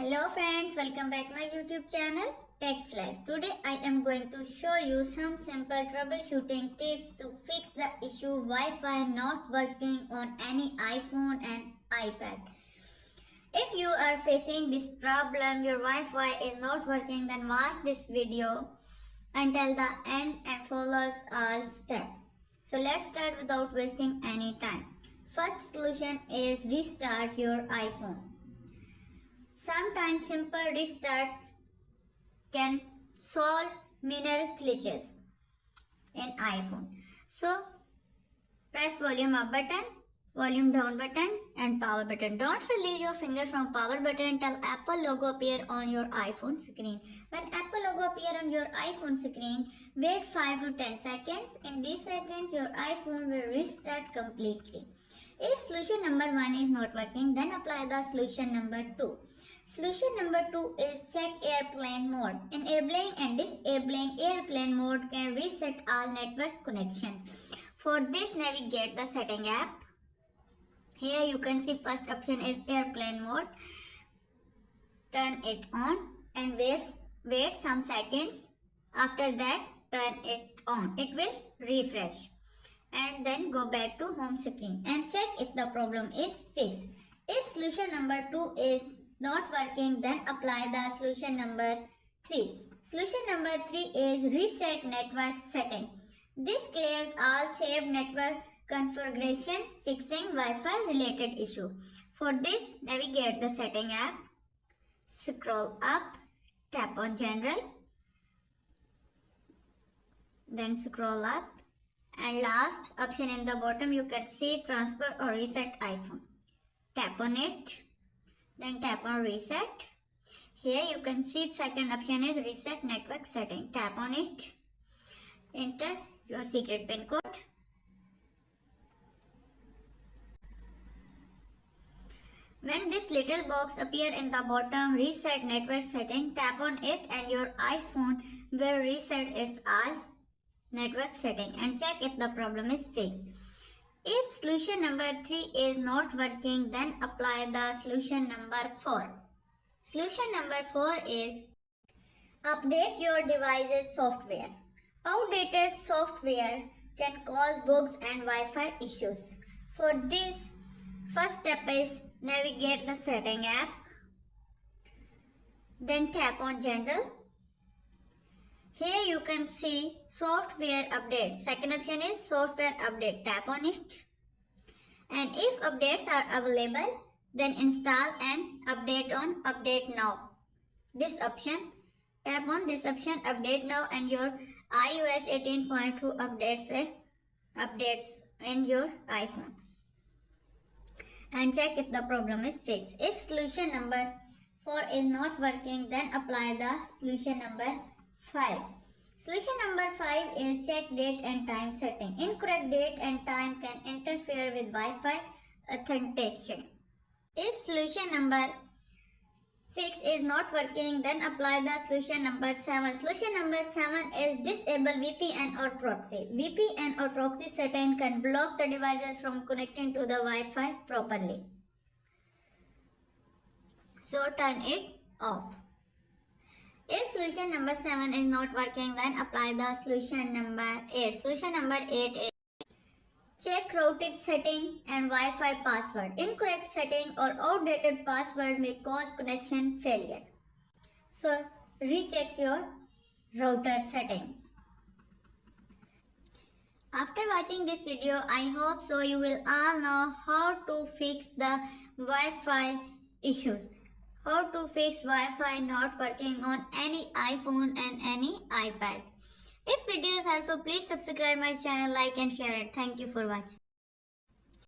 Hello friends, welcome back to my YouTube channel Tech Flash. Today I am going to show you some simple troubleshooting tips to fix the issue Wi-Fi not working on any iPhone and iPad. If you are facing this problem, your Wi-Fi is not working, then watch this video until the end and follow all steps. So let's start without wasting any time. First solution is restart your iPhone. Sometimes simple restart can solve minor glitches in iPhone. So press volume up button, volume down button and power button. Don't release your finger from power button until Apple logo appear on your iPhone screen. When Apple logo appear on your iPhone screen, wait 5 to 10 seconds. In this second, your iPhone will restart completely. If solution number 1 is not working, then apply the solution number 2. Solution number 2 is check airplane mode. Enabling and disabling airplane mode can reset all network connections. For this, navigate the setting app. Here you can see first option is airplane mode. Turn it on and wait some seconds. After that, turn it on. It will refresh. And then go back to home screen and check if the problem is fixed. If solution number 2 is not working, then apply the solution number 3. Solution number 3 is reset network setting. This clears all saved network configuration, fixing Wi-Fi related issue. For this, navigate the setting app, scroll up, tap on general, then scroll up, and last option in the bottom you can see transfer or reset iPhone. Tap on it. Then tap on reset. Here you can see second option is reset network setting. Tap on it. Enter your secret pin code. When this little box appear in the bottom, reset network setting, tap on it and your iPhone will reset its all network setting and check if the problem is fixed. If solution number 3 is not working, then apply the solution number 4. Solution number 4 is update your device's software. Outdated software can cause bugs and Wi-Fi issues. For this, first step is navigate the setting app. Then tap on general. Here you can see software update. Second option is software update. Tap on it. And if updates are available, then install and update on update now. This option, tap on this option update now and your iOS 18.2 updates in your iPhone. And check if the problem is fixed. If solution number 4 is not working, then apply the solution number 5. Solution number 5 is check date and time setting. Incorrect date and time can interfere with Wi-Fi authentication. If solution number 6 is not working, then apply the solution number 7. Solution number 7 is disable VPN or proxy. VPN or proxy setting can block the devices from connecting to the Wi-Fi properly. So turn it off. If solution number 7 is not working, then apply the solution number 8. Solution number 8 is check routed setting and Wi-Fi password. Incorrect setting or outdated password may cause connection failure. So recheck your router settings. After watching this video, I hope so you will all know how to fix the Wi-Fi issues. How to fix Wi-Fi not working on any iPhone and any iPad. If video is helpful, please subscribe my channel, like and share it. Thank you for watching.